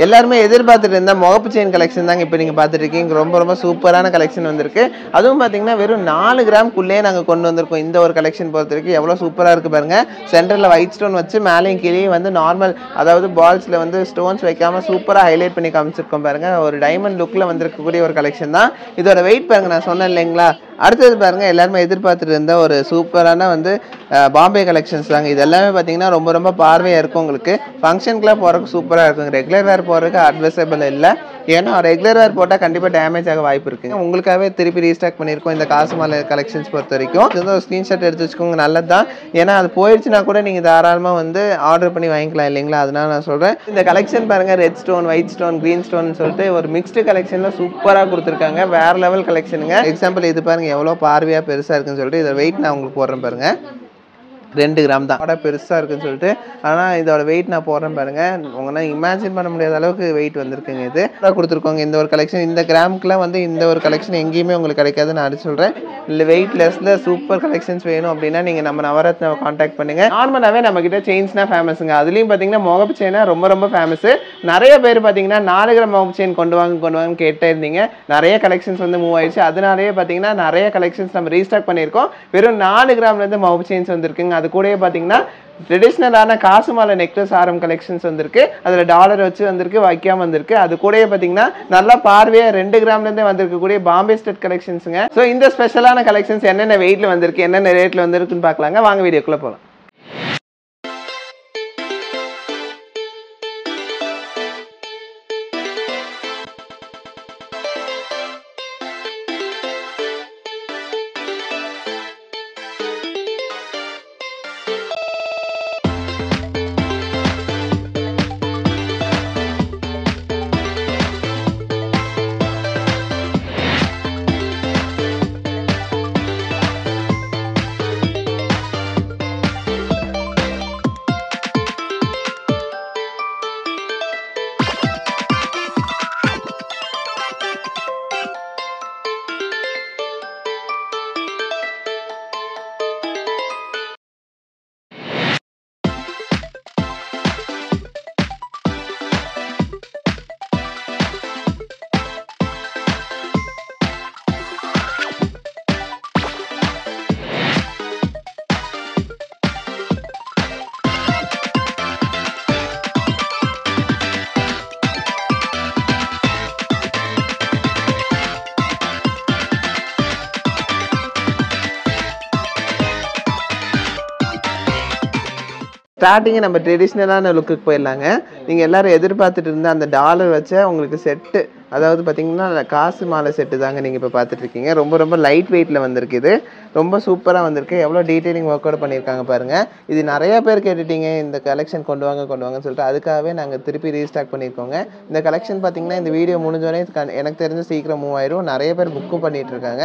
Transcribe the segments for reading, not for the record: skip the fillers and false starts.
எல்லாருமே எதிர்பார்த்துட்டு இருந்த முகப்பு செயின் கலெக்ஷன் தாங்க இப்போ நீங்கள் பார்த்துட்டு இருக்கீங்க. ரொம்ப ரொம்ப சூப்பரான கலெக்ஷன் வந்திருக்கு. அதுவும் பார்த்தீங்கன்னா வெறும் 4 கிராம்க்குள்ளேயே நாங்கள் கொண்டு வந்திருக்கோம். இந்த ஒரு கலெக்ஷன் பொறுத்த வரைக்கும் எவ்வளோ சூப்பராக இருக்குது பாருங்கள். சென்டரில் ஒயிட் ஸ்டோன் வச்சு மேலேயும் கீழே வந்து நார்மல் அதாவது பால்ஸில் வந்து ஸ்டோன்ஸ் வைக்காமல் சூப்பராக ஹைலைட் பண்ணி காமிச்சிருக்கோம் பாருங்கள். ஒரு டைமண்ட் லுக்கில் வந்திருக்கக்கூடிய ஒரு கலெக்ஷன் தான். இதோட வெயிட் பாருங்கள், நான் சொன்னேன் இல்லைங்களா. அடுத்தது பாருங்கள், எல்லாருமே எதிர்பார்த்துட்டு இருந்த ஒரு சூப்பரான வந்து பாம்பே கலெக்ஷன்ஸ் தாங்க. இது எல்லாமே பார்த்தீங்கன்னா ரொம்ப ரொம்ப பார்வையாக இருக்கும். உங்களுக்கு ஃபங்க்ஷனுக்குலாம் போகிறதுக்கு சூப்பராக இருக்கும். ரெகுலர் வேர் போகிறதுக்கு அட்வைசபிள் இல்லை. ஏன்னா ரெகுலர் வேர் போட்டால் கண்டிப்பாக டேமேஜ் ஆக வாய்ப்பு இருக்குங்க. உங்களுக்காகவே திருப்பி ரீஸ்டாக் பண்ணியிருக்கோம் இந்த காசு மாலை கலெக்ஷன்ஸ் பொறுத்த வரைக்கும். இது ஒரு ஸ்க்ரீன்ஷாட் எடுத்து வச்சுக்கோங்க, நல்லது தான். ஏன்னா அது போயிடுச்சுன்னா கூட நீங்கள் தாராளமாக வந்து ஆர்டர் பண்ணி வாங்கிக்கலாம் இல்லைங்களா. அதனால நான் சொல்கிறேன். இந்த கலெக்ஷன் பாருங்கள், red stone, white stone, green stone சொல்லிட்டு ஒரு மிக்ஸ்டு கலெக்ஷனில் சூப்பராக கொடுத்துருக்காங்க. வேறு லெவல் கலெக்ஷனுங்க. எக்ஸாம்பிள் இது பாருங்கள் எவ்வளோ பார்வையாக பெருசாக இருக்குன்னு சொல்லிட்டு. இதோட வெயிட் நான் உங்களுக்கு போடுறேன் பாருங்கள். 2 கிராம் தான். பெருசாக இருக்குன்னு சொல்லிட்டு. ஆனால் இதோட வெயிட் நான் போடுறேன் பாருங்கள். உங்களால் இமேஜின் பண்ண முடியாத அளவுக்கு வெயிட் வந்திருக்குங்க. இது கொடுத்துருக்கோங்க இந்த ஒரு கலெக்ஷன். இந்த கிராமுக்குலாம் வந்து இந்த ஒரு கலெக்ஷன் எங்கேயுமே உங்களுக்கு கிடைக்காதுன்னு நான் சொல்கிறேன். இல்லை வெயிட் லெஸ்ஸில் சூப்பர் கலெக்ஷன்ஸ் வேணும் அப்படின்னா நீங்கள் நம்ம நவரத்னாவை காண்டாக்ட் பண்ணுங்கள். நார்மலாகவே நம்மக்கிட்ட செயின்ஸ்னால் ஃபேமஸுங்க. அதுலேயும் பார்த்தீங்கன்னா முகப்பு செயினா ரொம்ப ரொம்ப ஃபேமஸு. நிறைய பேர் பார்த்தீங்கன்னா 4 கிராம் முகப்பு செயின் கொண்டு வாங்கன்னு கேட்டே இருந்தீங்க. நிறைய கலெக்ஷன்ஸ் வந்து மூவ் ஆயிடுச்சு. அதனாலேயே பார்த்தீங்கன்னா நிறைய கலெக்ஷன்ஸ் நம்ம ரீஸ்டாக் பண்ணியிருக்கோம். வெறும் 4 கிராம்லேருந்து முகப்பு செயின்ஸ் வந்துருக்குங்க. அது கூட பார்த்தீங்கன்னா ட்ரெடிஷ்னலான காசு மாலை நெக்லஸ் ஆரம் கலெக்ஷன்ஸ் வந்திருக்கு. அதில் டாலர் வச்சு வந்திருக்கு, வைக்காம வந்திருக்கு. அது கூட பார்த்தீங்கன்னா நல்லா பார்வையாக 2 கிராம்லேருந்தே வந்திருக்கக்கூடிய பாம்பே ஸ்டேட் கலெக்ஷன்ஸுங்க. ஸோ இந்த ஸ்பெஷலான கலெக்ஷன்ஸ் என்னென்ன வெயிட்டில் வந்திருக்கு, என்னென்ன ரேட்டில் வந்திருக்குன்னு பார்க்கலாங்க. வாங்க வீடியோக்குள்ளே போகலாம். ஸ்டார்டிங்கே நம்ம ட்ரெடிஷ்னலான லுக்குக்கு போயிடலாங்க. நீங்கள் எல்லோரும் எதிர்பார்த்துட்டு இருந்த அந்த டாலர் வச்ச உங்களுக்கு செட்டு, அதாவது பார்த்தீங்கன்னா காசு மாலை செட்டு தாங்க நீங்கள் இப்போ பார்த்துட்ருக்கீங்க. ரொம்ப ரொம்ப லைட் வெயிட்டில் வந்திருக்கு. இது ரொம்ப சூப்பராக வந்திருக்கு. எவ்வளோ டீட்டெயிலிங் ஒர்க் அவுட் பண்ணியிருக்காங்க பாருங்கள். இது நிறையா பேர் கேட்டுட்டீங்க இந்த கலெக்ஷன் கொண்டு வாங்கன்னு சொல்லிட்டு. அதுக்காகவே நாங்கள் திருப்பி ரீஸ்டாக் பண்ணியிருக்கோங்க. இந்த கலெக்ஷன் பார்த்தீங்கன்னா இந்த வீடியோ முடிஞ்சோடனே எனக்கு தெரிஞ்சு சீக்கிரம் மூவ் ஆயிடும். நிறைய பேர் புக்கும் பண்ணிகிட்டு இருக்காங்க.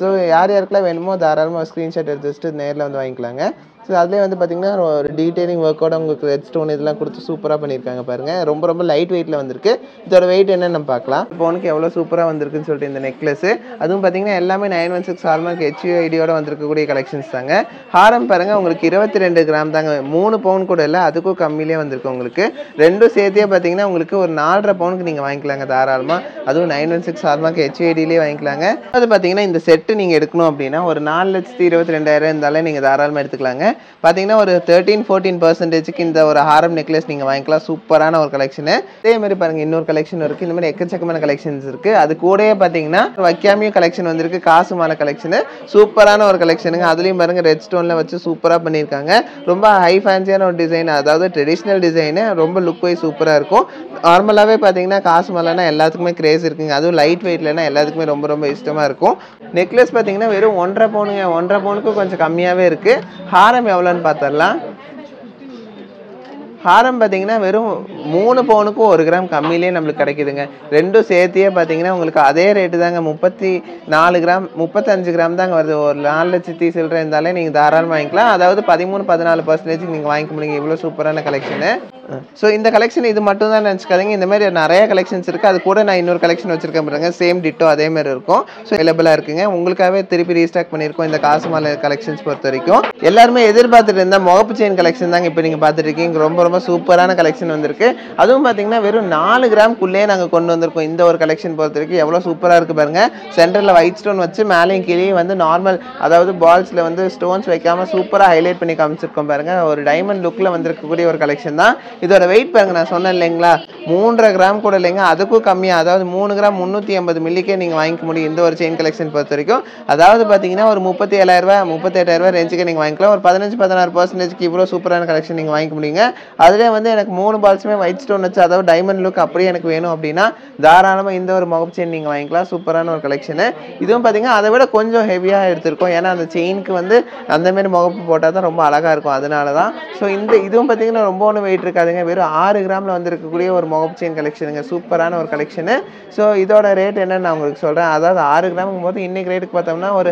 ஸோ யார் யாருக்கெல்லாம் வேணுமோ தாராளமாக ஸ்க்ரீன்ஷாட் எடுத்து வச்சுட்டு நேரில் வந்து வாங்கிக்கலாங்க. ஸோ அதுலேயே வந்து பார்த்தீங்கன்னா ஒரு டீட்டெயிலிங் ஒர்க்கோட உங்களுக்கு ரெட் ஸ்டோன் இதெல்லாம் கொடுத்து சூப்பராக பண்ணியிருக்காங்க பாருங்கள். ரொம்ப ரொம்ப லைட் வெயிட்டில் வந்திருக்கு. இதோட வெயிட் என்னன்னு நம்ம பார்க்கலாம். ஃபோனுக்கு எவ்வளோ சூப்பராக வந்திருக்குன்னு சொல்லிட்டு இந்த நெக்லஸ். அதுவும் பார்த்தீங்கன்னா எல்லாமே 916 ஹார்மார்க் HUID-யோட வந்திருக்கக்கூடிய கலெக்ஷன்ஸ் தாங்க. ஹாரம் பாருங்கள் உங்களுக்கு 22 கிராம் தாங்க. 3 பவுன் கூட இல்லை, அதுக்கும் கம்மியிலே வந்திருக்கு உங்களுக்கு. ரெண்டும் சேர்த்தே பார்த்தீங்கன்னா உங்களுக்கு ஒரு 4.5 பவுனுக்கு நீங்கள் வாங்கிக்கலாங்க தாராளமாக. அதுவும் 916 ஹார்மார்க் HUID-லேயே வாங்கிக்கலாங்க. அது பார்த்தீங்கன்னா இந்த செட்டு நீங்கள் எடுக்கணும் அப்படின்னா ஒரு 4,22,000 இருந்தாலே நீங்கள் தாராளமாக எடுத்துக்கலாங்க. பார்த்தீங்கன்னா ஒரு 13-14% இந்த ஒரு ஹாரம் நெக்லஸ் நீங்கள் வாங்கிக்கலாம். சூப்பரான ஒரு கலெக்ஷனு. அதே மாதிரி பாருங்கள் இன்னொரு கலெக்ஷன் இருக்குது. இந்த மாதிரி எக்கச்சக்கமான கலெக்ஷன்ஸ் இருக்குது. அது கூடயே பார்த்தீங்கன்னா வைக்காமையும் கலெக்ஷன் வந்திருக்கு. காசு மாலை கலெக்ஷனு சூப்பரான ஒரு கலெக்ஷனுங்க. அதுலேயும் பாருங்கள் ரெட் ஸ்டோனில் வச்சு சூப்பராக பண்ணியிருக்காங்க. ரொம்ப ஹை ஃபேன்சியான ஒரு டிசைன், அதாவது ட்ரெடிஷ்னல் டிசைனு. ரொம்ப லுக் வைஸ் சூப்பராக இருக்கும். நார்மலாகவே பார்த்தீங்கன்னா காசு மாலைனா எல்லாத்துக்குமே கிரேஸ் இருக்குங்க. அதுவும் லைட் வெயிட்லனா எல்லாத்துக்குமே ரொம்ப ரொம்ப இஷ்டமாக இருக்கும். நெக்லஸ் பார்த்தீங்கன்னா வெறும் 1.5 பவுனுங்க. 1.5 பவுனுக்கு கொஞ்சம் கம்மியாகவே இருக்குது. ஹாரம் எவ்வளோன்னு பார்த்துடலாம். ஹாரம் பார்த்தீங்கன்னா வெறும் 3 பவுனுக்கும் 1 கிராம் கம்மியிலே நம்மளுக்கு கிடைக்குதுங்க. ரெண்டும் சேர்த்தியே பார்த்தீங்கன்னா உங்களுக்கு அதே ரேட்டு தாங்க. 34 கிராம் 35 கிராம் தாங்க வருது. ஒரு 4 லட்சத்தி சில்லறை இருந்தாலே நீங்கள் தாராளமாக வாங்கிக்கலாம். அதாவது 13-14% நீங்கள் வாங்கிக்க முடியுங்க. இவ்வளோ சூப்பரான கலெக்ஷனு. ஸோ இந்த கலெக்ஷன் இது மட்டும் தான் நினச்சிக்காதீங்க, இந்த மாதிரி நிறைய கலெக்ஷன்ஸ் இருக்குது. அது கூட நான் இன்னொரு கலெக்ஷன் வச்சிருக்கேன் பாருங்க, சேம் டிட்டோ அதே மாதிரி இருக்கும். ஸோ அவைலபிளாக இருக்குங்க. உங்களுக்காகவே திருப்பி ரீஸ்டாக் பண்ணியிருக்கோம் இந்த காசு மாலை கலெக்ஷன்ஸ் பொறுத்த வரைக்கும். எல்லாருமே எதிர்பார்த்துட்டு இருந்தால் முகப்பு செயின் கலெக்ஷன் தாங்க இப்போ நீங்கள் பார்த்துட்டு இருக்கீங்க. ரொம்ப ரொம்ப சூப்பரான கலெக்ஷன் வந்திருக்கு. அதுவும் பார்த்தீங்கன்னா வெறும் 4 கிராம்குள்ளேயே நாங்கள் கொண்டு வந்திருக்கோம் இந்த ஒரு கலெக்ஷன் பொறுத்த வரைக்கும். எவ்வளோ சூப்பராக இருக்குது பாருங்க. சென்டரில் ஒயிட் ஸ்டோன் வச்சு மேலேயும் கீழே வந்து நார்மல், அதாவது பால்ஸில் வந்து ஸ்டோன்ஸ் வைக்காமல் சூப்பராக ஹைலைட் பண்ணி காமிச்சிருக்கோம் பாருங்க. ஒரு டைமண்ட் லுக்கில் வந்திருக்கக்கூடிய ஒரு கலெக்ஷன் தான். இதோட வெயிட் பாருங்க, நான் சொன்னேன் இல்லைங்களா 3.5 கிராம் கூட இல்லைங்க, அதுக்கும் கம்மியாக, அதாவது 3 கிராம் 380 மில்லிக்கே நீங்கள் வாங்கிக்க முடியும் இந்த ஒரு செயின் கலெக்ஷன் பொறுத்த வரைக்கும். அதாவது பார்த்தீங்கன்னா ஒரு 37,000 ரூபாய் 38,000 ரேஞ்சுக்கு நீங்கள் வாங்கிக்கலாம். ஒரு 15-16% இவ்வளோ சூப்பரான கலெக்ஷன் நீங்கள் வாங்கிக்க முடியுங்க. அதிலே வந்து எனக்கு 3 பால்ஸுமே ஒயிட் ஸ்டோன் வச்சு, அதாவது டைமண்ட் லுக் அப்படியே எனக்கு வேணும் அப்படின்னா தாராளமாக இந்த ஒரு முகப்பு செயின் நீங்கள் வாங்கிக்கலாம். சூப்பரான ஒரு கலெக்ஷனு. இதுவும் பார்த்தீங்கன்னா அதை விட கொஞ்சம் ஹெவியாக எடுத்திருக்கோம், ஏன்னா அந்த செயினுக்கு வந்து அந்தமாரி முகப்பு போட்டால் தான் ரொம்ப அழகாக இருக்கும், அதனால தான். ஸோ இதுவும் பார்த்தீங்கன்னா ரொம்ப ஒன்றும் வெயிட் இருக்காதுங்க. வெறும் 6 கிராமில் வந்திருக்கக்கூடிய ஒரு முகப்பு செயின் கலெக்ஷனுங்க. சூப்பரான ஒரு கலெக்ஷனு. ஸோ இதோட ரேட் என்னன்னு நான் உங்களுக்கு சொல்கிறேன். அதாவது 6 கிராமுக்கும் போது இன்றைக்கி ரேட்டுக்கு பார்த்தோம்னா ஒரு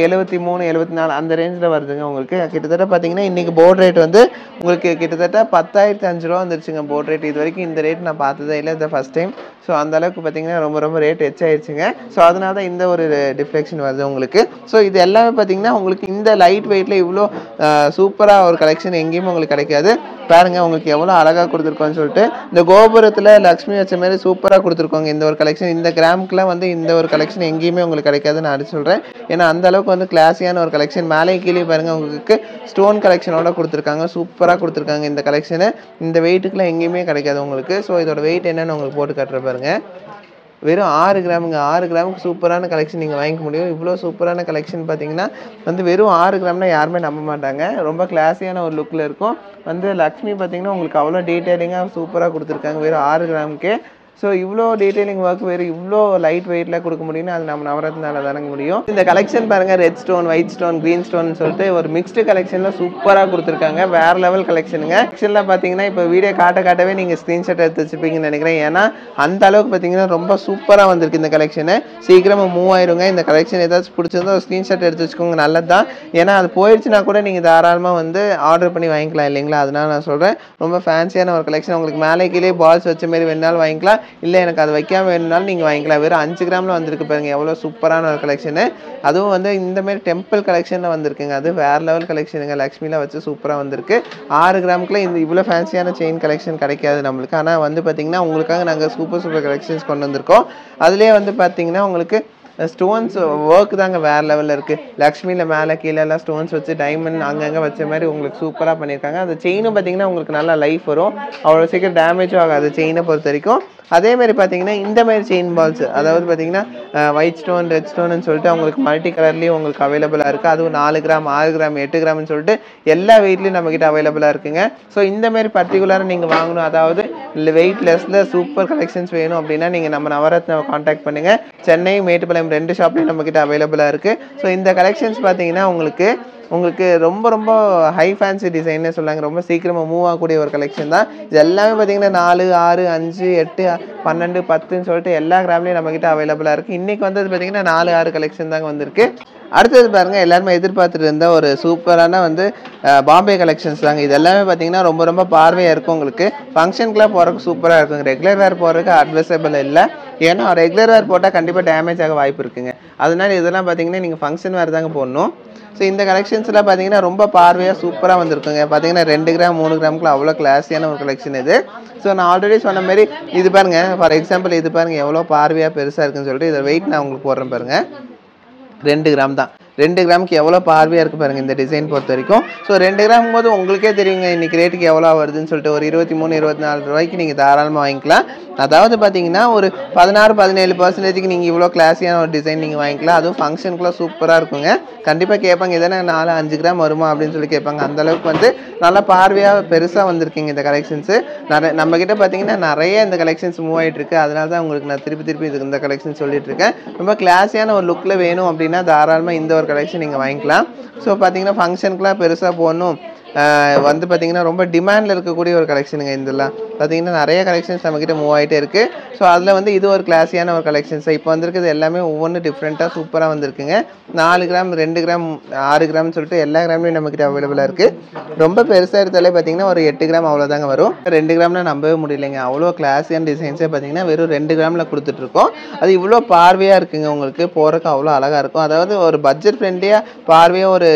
73 74 அந்த ரேஞ்சில் வருதுங்க. உங்களுக்கு கிட்டத்தட்ட பார்த்தீங்கன்னா இன்றைக்கி போர்ட் ரேட் வந்து உங்களுக்கு கிட்டத்தட்ட 10,500 ரூபா வந்துருச்சுங்க போர்ட் ரேட். இது வரைக்கும் இந்த ரேட் நான் பார்த்ததே இல்லை, இந்த ஃபஸ்ட் டைம். ஸோ அந்தளவுக்கு பார்த்தீங்கன்னா ரொம்ப ரொம்ப ரேட் எச்சாயிருச்சுங்க. ஸோ அதனால தான் இந்த ஒரு டிஃப்ளெக்ஷன் வருது உங்களுக்கு. ஸோ இது எல்லாமே பார்த்தீங்கன்னா உங்களுக்கு இந்த லைட் வெயிட்டில் இவ்வளோ சூப்பராக ஒரு கலெக்ஷன் எங்கேயுமே உங்களுக்கு கிடைக்காது. பாருங்கள் உங்களுக்கு எவ்வளோ அழகாக கொடுத்துருக்கோன்னு சொல்லிட்டு. இந்த கோபுரத்தில் லக்ஷ்மி வச்ச மாதிரி சூப்பராக கொடுத்துருக்கோங்க இந்த ஒரு கலெக்ஷன். இந்த கிராமுக்குலாம் வந்து இந்த ஒரு கலெக்ஷன் எங்கேயுமே உங்களுக்கு கிடைக்காதுன்னு நான் சொல்கிறேன். ஏன்னா அந்தளவுக்கு வந்து கிளாஸியான ஒரு கலெக்ஷன். மேலே கீழே பாருங்கள் உங்களுக்கு ஸ்டோன் கலெக்ஷனோட கொடுத்துருக்காங்க. சூப்பராக கொடுத்துருக்காங்க இந்த கலெக்ஷனு. இந்த வெயிட்டுக்குலாம் எங்கேயுமே கிடைக்காது உங்களுக்கு. ஸோ இதோட வெயிட் என்னன்னு உங்களுக்கு போட்டு காட்டுற பாருங்க. வெறும் 6 கிராமுங்க. 6 கிராமுக்கு சூப்பரான கலெக்ஷன் நீங்கள் வாங்கிக்க முடியும். இவ்வளோ சூப்பரான கலெக்ஷன் பார்த்தீங்கன்னா வந்து வெறும் 6 கிராம்னா யாருமே நம்ப மாட்டாங்க. ரொம்ப கிளாஸியான ஒரு லுக்கில் இருக்கும். வந்து லக்ஷ்மி பார்த்தீங்கன்னா உங்களுக்கு அவ்வளோ டீட்டெயிலிங்காக சூப்பராக கொடுத்துருக்காங்க வெறும் 6 கிராமுக்கே. ஸோ இவ்வளோ டீட்டெயிலிங் ஒர்க் வேறு இவ்வளோ லைட் வெயிட்டில் கொடுக்க முடியும்னு அது நம்ம நவரத்னால தானங்க முடியும். இந்த கலெக்ஷன் பாருங்கள், red stone white stone green stone சொல்லிட்டு ஒரு மிக்ஸ்டு கலெக்ஷனில் சூப்பராக கொடுத்துருக்காங்க. வேறு லெவல் கலெக்ஷனுங்க. ஆக்சுவலாக பார்த்தீங்கன்னா இப்போ வீடியோ காட்டவே நீங்கள் ஸ்க்ரீன்ஷாட் எடுத்து வச்சுப்பீங்கன்னு நினைக்கிறேன். ஏன்னா அந்த அளவுக்கு பார்த்தீங்கன்னா ரொம்ப சூப்பராக வந்திருக்கு இந்த கலெக்ஷனு. சீக்கிரமாக மூவ் ஆயிருங்க. இந்த கலெக்ஷன் ஏதாச்சும் பிடிச்சிருந்தா ஒரு ஸ்க்ரீன்ஷாட் எடுத்து வச்சுக்கோங்க, நல்லது தான். ஏன்னா அது போயிடுச்சுன்னா கூட நீங்கள் தாராளமாக வந்து ஆர்டர் பண்ணி வாங்கிக்கலாம் இல்லைங்களா. அதனால நான் சொல்கிறேன், ரொம்ப ஃபேன்சியான ஒரு கலெக்ஷன். உங்களுக்கு மேலே கீழே பால்ஸ் வச்ச மாதிரி வேணாலும் வாங்கிக்கலாம், இல்லை எனக்கு அது வைக்காம வேணும்னாலும் நீங்கள் வாங்கிக்கலாம். வெறும் 5 கிராமில் வந்திருக்கு பாருங்கள், எவ்வளோ சூப்பரான ஒரு கலெக்ஷனு. அதுவும் வந்து இந்தமாரி டெம்பிள் கலெக்ஷனில் வந்திருக்குங்க. அது வேறு லெவல் கலெக்ஷனுங்க. லக்ஷ்மியில் வச்சு சூப்பராக வந்திருக்கு. 6 கிராமுக்குள்ள இந்த இவ்வளோ ஃபேன்சியான செயின் கலெக்ஷன் கிடைக்காது நம்மளுக்கு. ஆனால் வந்து பார்த்திங்கன்னா உங்களுக்காக நாங்கள் சூப்பர் கலெக்ஷன்ஸ் கொண்டு வந்திருக்கோம். அதுலேயே வந்து பார்த்திங்கன்னா உங்களுக்கு ஸ்டோன்ஸ் ஒர்க் தாங்க வேறு லெவலில் இருக்குது. லக்ஷ்மியில் மேலே கீழெல்லாம் ஸ்டோன்ஸ் வச்சு டைமண்ட் அங்கங்கே வச்ச மாதிரி உங்களுக்கு சூப்பராக பண்ணியிருக்காங்க. அந்த செயினும் பார்த்திங்கன்னா உங்களுக்கு நல்லா லைஃப் வரும், அவ்வளோ சீக்கிரம் டேமேஜும் ஆகாது செயினை பொறுத்த வரைக்கும். அதேமாதிரி பார்த்தீங்கன்னா இந்த மாதிரி செயின் பால்ஸ், அதாவது பார்த்தீங்கன்னா ஒயிட் ஸ்டோன் ரெட் ஸ்டோன்னு சொல்லிட்டு அவங்களுக்கு மல்டி கலர்லேயும் உங்களுக்கு அவைலபிளாக இருக்குது. அதுவும் 4 கிராம் 6 கிராம் 8 கிராம்னு சொல்லிட்டு எல்லா வெயிட்லேயும் நம்மக்கிட்ட அவைலபிளாக இருக்குங்க. ஸோ இந்தமாரி பர்டிகுலராக நீங்கள் வாங்கணும், அதாவது வெயிட் லெஸ்ஸில் சூப்பர் கலெக்ஷன்ஸ் வேணும் அப்படின்னா நீங்கள் நம்ம நவரத்னாவை காண்டாக்ட் பண்ணுங்கள். சென்னை மேட்டுப்பாளையம் 2 ஷாப்லேயும் நம்மக்கிட்ட அவைலபிளாக இருக்குது. ஸோ இந்த கலெக்ஷன்ஸ் பார்த்தீங்கன்னா உங்களுக்கு ரொம்ப ரொம்ப ஹை ஃபேன்சி டிசைன்னே சொல்லாங்க. ரொம்ப சீக்கிரமாக மூவ் ஆகக்கூடிய ஒரு கலெக்ஷன் தான். இது எல்லாமே பார்த்தீங்கன்னா 4 6 5 8 12 10ன்னு சொல்லிட்டு எல்லா கிராம்லேயும் நம்மக்கிட்ட அவைலபிளாக இருக்குது. இன்றைக்கி வந்தது பார்த்தீங்கன்னா 4 6 கலெக்ஷன் தாங்க வந்திருக்கு. அடுத்தது பாருங்கள், எல்லாருமே எதிர்பார்த்துட்டு இருந்த ஒரு சூப்பரான வந்து பாம்பே கலெக்ஷன்ஸ் தாங்க. இது எல்லாமே பார்த்தீங்கன்னா ரொம்ப ரொம்ப பார்வையாக இருக்கும். உங்களுக்கு ஃபங்க்ஷனுக்குலாம் போகிறதுக்கு சூப்பராக இருக்குங்க. ரெகுலர் வேர் போகிறதுக்கு அட்வைசபிள் இல்லை, ஏன்னா ரெகுலர் வேர் போட்டால் கண்டிப்பாக டேமேஜ் ஆக வாய்ப்பு இருக்குங்க. அதனால இதெல்லாம் பார்த்தீங்கன்னா நீங்கள் ஃபங்க்ஷன் வேர் தாங்க போடணும். ஸோ இந்த கலெக்ஷன்ஸ்லாம் பார்த்தீங்கன்னா ரொம்ப பார்வையாக சூப்பராக வந்திருக்குங்க. பார்த்தீங்கன்னா 2 கிராம் 3 கிராமுக்குள்ள அவ்வளோ கிளாஸியான ஒரு கலெக்ஷன் இது. ஸோ நான் ஆல்ரெடி சொன்ன மாதிரி இது பாருங்கள், ஃபார் எக்ஸாம்பிள் இது பாருங்கள் எவ்வளோ பார்வையாக பெருசாக இருக்குன்னு சொல்லிட்டு. இதை வெயிட் நான் உங்களுக்கு போடுறேன் பாருங்கள். 2 கிராம் தான். 2 கிராமுக்கு எவ்வளோ பார்வையாக இருக்குது பாருங்கள் இந்த டிசைன் பொறுத்த வரைக்கும். ஸோ 2 கிராம் போது உங்களுக்கே தெரியுங்க இன்றைக்கி ரேட்டுக்கு எவ்வளோ வருதுன்னு சொல்லிட்டு. ஒரு 23 24 ரூபாய்க்கு நீங்கள் தாராளமாக வாங்கிக்கலாம். அதாவது பார்த்தீங்கன்னா ஒரு 16-17% நீங்கள் இவ்வளோ கிளாஸியான ஒரு டிசைன் நீங்கள் வாங்கிக்கலாம். அதுவும் ஃபங்க்ஷனுக்குலாம் சூப்பராக இருக்குங்க. கண்டிப்பாக கேட்பாங்க, இதெல்லாம் 4-5 கிராம் வருமா அப்படின்னு சொல்லி கேட்பாங்க. அந்தளவுக்கு வந்து நல்லா பார்வையாக பெருசாக வந்திருக்கீங்க இந்த கலெக்ஷன்ஸு. நம்மக்கிட்ட பார்த்தீங்கன்னா நிறைய இந்த கலெக்ஷன்ஸ் மூவ் ஆகிட்டு இருக்குது. அதனால தான் உங்களுக்கு நான் திருப்பி இந்த கலெக்ஷன் சொல்லிட்டு இருக்கேன். ரொம்ப கிளாஸியான ஒரு லுக்கில் வேணும் அப்படின்னா தாராளமாக இந்த ஒரு கலெக்ஷன் நீங்கள் வாங்கிக்கலாம். ஸோ பார்த்தீங்கன்னா ஃபங்க்ஷனுக்குலாம் பெருசாக போடணும், வந்து பார்த்தீங்கன்னா ரொம்ப டிமாண்டில் இருக்கக்கூடிய ஒரு கலெக்ஷனுங்க. இதெல்லாம் பார்த்தீங்கன்னா நிறைய கலெக்ஷன்ஸ் நம்மக்கிட்ட மூவ் ஆகிட்டே இருக்குது. ஸோ அதில் வந்து இது ஒரு கிளாஸியான ஒரு கலெக்ஷன்ஸ். இப்போ வந்திருக்கிறது எல்லாமே ஒவ்வொன்றும் டிஃப்ரெண்ட்டாக சூப்பராக வந்திருக்குங்க. 4 கிராம் 2 கிராம் 6 கிராம்னு சொல்லிட்டு எல்லா கிராம்லையும் நம்மக்கிட்ட அவைலபிளாக இருக்குது. ரொம்ப பெருசாக எடுத்தாலே பார்த்தீங்கன்னா ஒரு 8 கிராம் அவ்வளோதாங்க வரும். 2 கிராம்னா நம்பவே முடியலைங்க. அவ்வளோ கிளாஸியான டிசைன்ஸே பார்த்தீங்கன்னா வெறும் 2 கிராமில் கொடுத்துட்ருக்கோம். அது இவ்வளோ பார்வையாக இருக்குங்க. உங்களுக்கு போகிறக்கு அவ்வளோ அழகாக இருக்கும். அதாவது ஒரு பட்ஜெட் ஃப்ரெண்ட்லியாக பார்வையாக ஒரு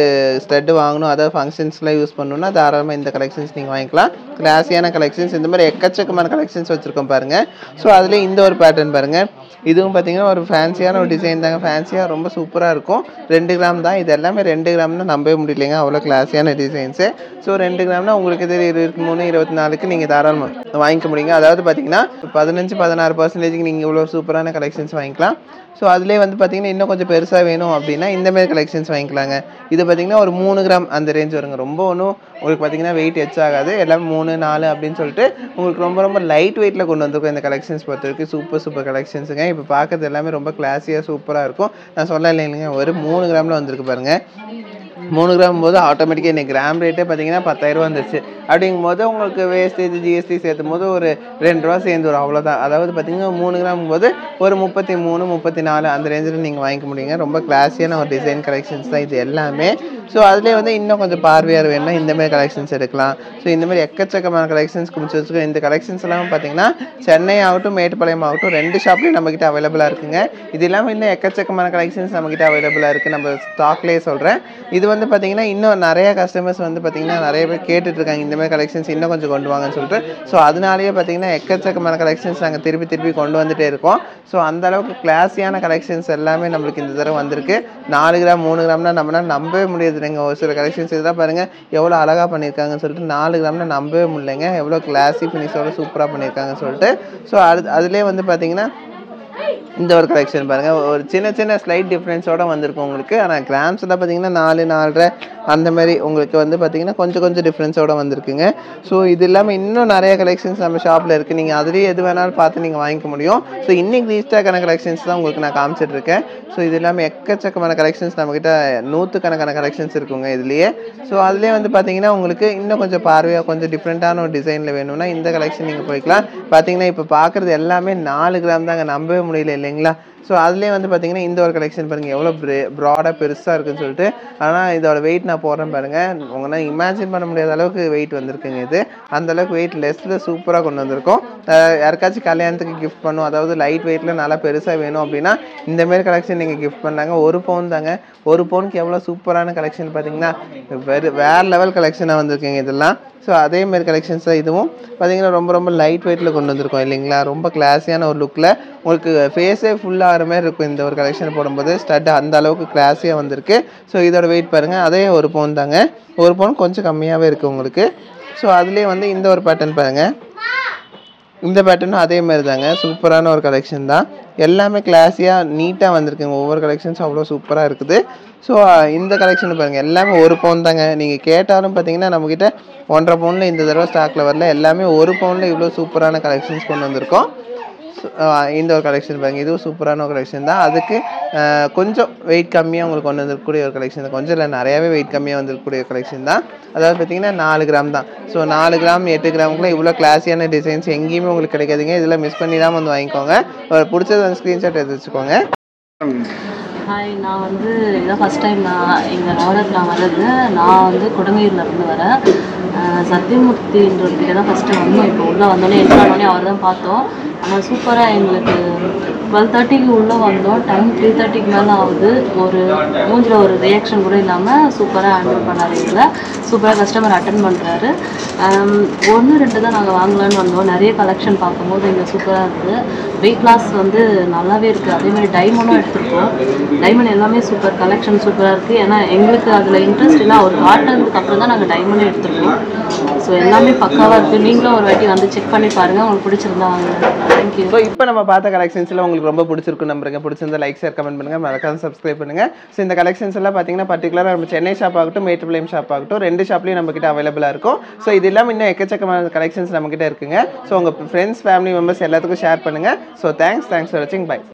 ஸ்டெட்டு வாங்கணும், அதாவது ஃபங்க்ஷன்ஸ்லாம் யூஸ் பண்ணணும்னா தாராளமாக இந்த கலெக்ஷன்ஸ் நீங்கள் வாங்கிக்கலாம். கிளாஸியான கலெக்ஷன்ஸ் இந்த மாதிரி எக்கச்சக்கமான கலெக்ஷன்ஸ் வச்சுருக்கோம் பாருங்கள். ஸோ அதில் இந்த ஒரு பேட்டர்ன் பாருங்கள். இதுவும் பார்த்தீங்கன்னா ஒரு ஃபேன்சியான ஒரு டிசைன் தாங்க. ஃபேன்சியாக ரொம்ப சூப்பராக இருக்கும். 2 கிராம் தான். இது எல்லாமே 2 கிராம்னு நம்பவே முடியலைங்க. அவ்வளோ கிளாஸியான டிசைன்ஸு. ஸோ 2 கிராம்னா உங்களுக்கு இது 23 24க்கு நீங்கள் தாராளமாக வாங்கிக்க முடியுங்க. அதாவது பார்த்தீங்கன்னா 15-16% நீங்கள் இவ்வளோ சூப்பரான கலெக்ஷன்ஸ் வாங்கிக்கலாம். ஸோ அதிலே வந்து பார்த்தீங்கன்னா இன்னும் கொஞ்சம் பெருசாக வேணும் அப்படின்னா இந்தமாரி கலெக்ஷன்ஸ் வாங்கிக்கலாங்க. இது பார்த்தீங்கன்னா ஒரு 3 கிராம் அந்த ரேஞ்ச் வருங்க. ரொம்ப ஒன்றும் உங்களுக்கு பார்த்தீங்கன்னா வெயிட் ஆகாது. எல்லாமே 3 4 அப்படின்னு சொல்லிட்டு உங்களுக்கு ரொம்ப ரொம்ப லைட் வெயிட்டில் கொண்டு வந்திருக்கும் இந்த கலெக்ஷன்ஸ் பொறுத்த வரைக்கும். சூப்பர் கலெக்ஷன்ஸுங்க. இப்போ பார்க்குறது எல்லாமே ரொம்ப கிளாஸியாக சூப்பராக இருக்கும். நான் சொல்ல இல்லைங்க, ஒரு 3 கிராமில் வந்திருக்கு பாருங்கள். 3 கிராம் போது ஆட்டோமேட்டிக்காக இன்னைக்கு கிராம் ரேட்டே பார்த்தீங்கன்னா 10,000 வந்துருச்சு. அப்படிங்கும் போது உங்களுக்கு வேஸ்டேஜ் ஜிஎஸ்டி சேர்த்தும் போது ஒரு 2 ரூபா சேர்ந்து வரும், அவ்வளோதான். அதாவது பார்த்தீங்கன்னா 3 கிராம் போது ஒரு 33 34 அந்த ரேஞ்சில் நீங்கள் வாங்கிக்க முடியுங்க. ரொம்ப கிளாஸியான ஒரு டிசைன் கலெக்ஷன்ஸ் தான் இது எல்லாமே. ஸோ அதிலே வந்து இன்னும் கொஞ்சம் பார்வையாக வேணும்னா இந்தமாரி கலெக்ஷன்ஸ் எடுக்கலாம். ஸோ இந்தமாரி எக்கச்சக்கமான கலெக்ஷன்ஸ் குமிச்சு வச்சுக்கோங்க. இந்த கலெக்ஷன்ஸ் எல்லாம் பார்த்தீங்கன்னா சென்னை ஆகட்டும் மேட்டுப்பாளையம் ஆகட்டும் 2 ஷாப்லேயும் நம்மக்கிட்ட அவைலபிளாக இருக்குங்க. இது இல்லாமல் இன்னும் எக்கச்சக்கமான கலெக்ஷன்ஸ் நம்மக்கிட்ட அவைலபிளாக இருக்குது. நம்ம ஸ்டாக்லேயே சொல்கிறேன். இது வந்து பார்த்தீங்கன்னா இன்னும் நிறைய கஸ்டமர்ஸ் வந்து பார்த்தீங்கன்னா நிறைய பேர் கேட்டுட்ருக்காங்க இந்தமாதிரி கலெக்ஷன்ஸ் இன்னும் கொஞ்சம் கொண்டு வாங்கன்னு சொல்லிட்டு. ஸோ அதனாலேயே பார்த்தீங்கன்னா எக்கச்சக்கமான கலெக்ஷன்ஸ் நாங்கள் திருப்பி கொண்டு வந்துகிட்டே இருக்கோம். ஸோ அந்தளவுக்கு கிளாஸியான கலெக்ஷன்ஸ் எல்லாமே நம்மளுக்கு இந்த தடவை வந்திருக்கு. 4 கிராம் 3 கிராம்னா நம்மளால் நம்பவே முடியாது. நீங்கள் ஒரு சில கலெக்ஷன்ஸ் இதெல்லாம் பாருங்கள் எவ்வளோ அழகாக பண்ணியிருக்காங்கன்னு சொல்லிட்டு. 4 கிராம்னா நம்பவே முடியலைங்க. எவ்வளோ கிளாஸி ஃபினிஷோட சூப்பராக பண்ணியிருக்காங்கன்னு சொல்லிட்டு. ஸோ அதிலே வந்து பார்த்தீங்கன்னா இந்த ஒரு கலெக்ஷன் பாருங்கள். ஒரு சின்ன ஸ்லைட் டிஃப்ரென்ஸோடு வந்திருக்கும் உங்களுக்கு. ஆனால் கிராம்ஸில் பார்த்தீங்கன்னா 4 4.5 அந்த மாதிரி உங்களுக்கு வந்து பார்த்தீங்கன்னா கொஞ்சம் டிஃப்ரென்ஸோடு வந்திருக்குங்க. ஸோ இது இல்லாமல் இன்னும் நிறைய கலெக்ஷன்ஸ் நம்ம ஷாப்பில் இருக்குது. நீங்கள் அதுலேயே எது வேணாலும் பார்த்து நீங்கள் வாங்கிக்க முடியும். ஸோ இன்றைக்கி ரீஸ்டாக்கான கலெக்ஷன்ஸ் தான் உங்களுக்கு நான் காமிச்சிட்ருக்கேன். ஸோ இது இல்லாமல் எக்கச்சக்கமான கலெக்ஷன்ஸ் நம்மக்கிட்ட 100கணக்கான கலெக்ஷன்ஸ் இருக்குங்க இதுலேயே. ஸோ அதுலேயே வந்து பார்த்தீங்கன்னா உங்களுக்கு இன்னும் கொஞ்சம் பார்வையாக கொஞ்சம் டிஃப்ரெண்ட்டான ஒரு டிசைனில் வேணும்னா இந்த கலெக்ஷன் நீங்கள் போய்க்கலாம். பார்த்தீங்கன்னா இப்போ பார்க்குறது எல்லாமே 4 கிராம் தாங்க. நம்பவே முடியல இல்லைங்களா? ஸோ அதுலேயே வந்து பார்த்தீங்கன்னா இந்த ஒரு கலெக்ஷன் பாருங்கள் எவ்வளோ ப்ராடாக பெருசாக இருக்குன்னு சொல்லிட்டு. ஆனால் இதோட வெயிட் நான் போடுறேன் பாருங்கள். உங்களால் இமேஜின் பண்ண முடியாத அளவுக்கு வெயிட் வந்திருக்குங்க. இது அந்தளவுக்கு வெயிட் லெஸ்ஸில் சூப்பராக கொண்டு வந்திருக்கோம். யாருக்காச்சும் கல்யாணத்துக்கு கிஃப்ட் பண்ணும், அதாவது லைட் வெயிட்டில் நல்லா பெருசாக வேணும் அப்படின்னா இந்தமாரி கலெக்ஷன் நீங்கள் கிஃப்ட் பண்ணாங்க. 1 பவுன் தாங்க. 1 பவுனுக்கு எவ்வளோ சூப்பரான கலெக்ஷன் பார்த்தீங்கன்னா வேறு லெவல் கலெக்ஷனாக வந்திருக்குங்க இதெல்லாம். ஸோ அதேமாரி கலெக்ஷன்ஸ் தான் இதுவும் பார்த்தீங்கன்னா ரொம்ப லைட் வெயிட்டில் கொண்டு வந்திருக்கோம் இல்லைங்களா? ரொம்ப கிளாஸியான ஒரு லுக்கில் உங்களுக்கு ஃபேஸே ஃபுல்லாகிற மாதிரி இருக்கும் இந்த ஒரு கலெக்ஷன் போடும்போது. ஸ்டட் அந்த அளவுக்கு கிளாஸியாக வந்திருக்கு. ஸோ இதோட வெயிட் பாருங்கள், அதே 1 பவுன் தாங்க. 1 பவுன் கொஞ்சம் கம்மியாகவே இருக்குது உங்களுக்கு. ஸோ அதுலேயே வந்து இந்த ஒரு பேட்டர்ன் பாருங்கள். இந்த பேட்டர்னும் அதே மாதிரி தாங்க. சூப்பரான ஒரு கலெக்ஷன் தான். எல்லாமே கிளாஸியாக நீட்டாக வந்திருக்குங்க. ஒவ்வொரு கலெக்ஷன்ஸும் அவ்வளோ சூப்பராக இருக்குது. ஸோ இந்த கலெக்ஷன் பாருங்கள் எல்லாமே 1 பவுன் தாங்க. நீங்கள் கேட்டாலும் பார்த்தீங்கன்னா நம்மக்கிட்ட 1.5 பவுனில் இந்த தடவை ஸ்டாக்கில் வரல. எல்லாமே 1 பவுனில் இவ்வளோ சூப்பரான கலெக்ஷன்ஸ் கொண்டு வந்திருக்கோம். இந்த ஒரு கலெக்ஷன் பாருங்கள். இதுவும் சூப்பரான ஒரு கலெக்ஷன் தான். அதுக்கு கொஞ்சம் வெயிட் கம்மியாக உங்களுக்கு கொண்டு வந்திருக்கக்கூடிய ஒரு கலெக்ஷன் தான். கொஞ்சம் இல்லை, நிறையாவே வெயிட் கம்மியாக வந்திருக்கக்கூடிய கலெக்ஷன் தான். அதாவது பார்த்தீங்கன்னா 4 கிராம் தான். ஸோ 4 கிராம் 8 கிராமுக்குலாம் இவ்வளோ கிளாஸியான டிசைன்ஸ் எங்கேயுமே உங்களுக்கு கிடைக்காதுங்க. இதில் மிஸ் பண்ணிடாமல் வந்து வாங்கிக்கோங்க. பிடிச்சது வந்து ஸ்க்ரீன்ஷாட் எடுத்து வச்சுக்கோங்க. ஹாய், நான் வந்து இதான் ஃபஸ்ட் டைம் நான் எங்கள் நவரத்தில் நான் வர்றது. நான் வந்து கொடுங்கையூர்லேருந்து வரேன். சத்தியமூர்த்தின்றதுக்கிட்ட தான் ஃபஸ்ட்டு வந்தோம். இப்போ உள்ளே வந்தோடனே என்ட்ரானோடனே அவர் தான் பார்த்தோம். ஆனால் சூப்பராக எங்களுக்கு 12:30க்கு உள்ளே வந்தோம். டைம் 3:30க்கு மேலே ஆகுது. ஒரு மூஞ்சில் ஒரு ரியாக்ஷன் கூட இல்லாமல் சூப்பராக ஹேண்டில் பண்ணார். எங்களை சூப்பராக கஸ்டமர் அட்டன் பண்ணுறாரு. 1 2 தான் நாங்கள் வாங்கலான்னு வந்தோம். நிறைய கலெக்ஷன் பார்க்கும்போது இங்கே சூப்பராக இருக்குது. வெயிட் லாஸ் வந்து நல்லாவே இருக்குது. அதேமாதிரி டைமண்டும் எடுத்துருக்கோம். டைமண்ட் எல்லாமே சூப்பர் கலெக்ஷன் சூப்பராக இருக்குது. ஏன்னா எங்களுக்கு அதில் இன்ட்ரெஸ்ட் இல்லை. அவர் காட்டினதுக்கு அப்புறம் தான் நாங்கள் டைமண்டே எடுத்துருக்கோம். ஸோ எல்லாமே பக்காவாக இருக்குது. நீங்களும் ஒரு வாட்டி வந்து செக் பண்ணி பாருங்கள். உங்களுக்கு பிடிச்சிருந்தா வாங்க. தேங்க்யூ. ஸோ இப்போ நம்ம பார்த்த கலெக்ஷன்ஸில் உங்களுக்கு ரொம்ப பிடிச்சிருக்கு நம்புறேங்க. பிடிச்சிருந்தா லைக் ஷேர் கமெண்ட் பண்ணுங்கள், மறக்காம சப்ஸ்கிரைப் பண்ணுங்கள். ஸோ இந்த கலெக்ஷன்ஸ் எல்லாம் பார்த்தீங்கன்னா பர்டிகுலராக நம்ம சென்னை ஷாப் ஆகட்டும் மேட்டுப்பாளையம் ஷாப் ஆகட்டும் 2 ஷாப்லேயும் நம்மக்கிட்ட அவைலபிளாக இருக்கும். ஸோ இது இல்லாமல் இன்னும் எக்கச்சக்கமான கலெக்ஷன்ஸ் நம்மக்கிட்ட இருக்குங்க. ஸோ உங்கள் ஃப்ரெண்ட்ஸ் ஃபேமிலி மெம்பர்ஸ் எல்லாத்துக்கும் ஷேர் பண்ணுங்கள். ஸோ தேங்க்ஸ் ஃபார் வாட்சிங். பை.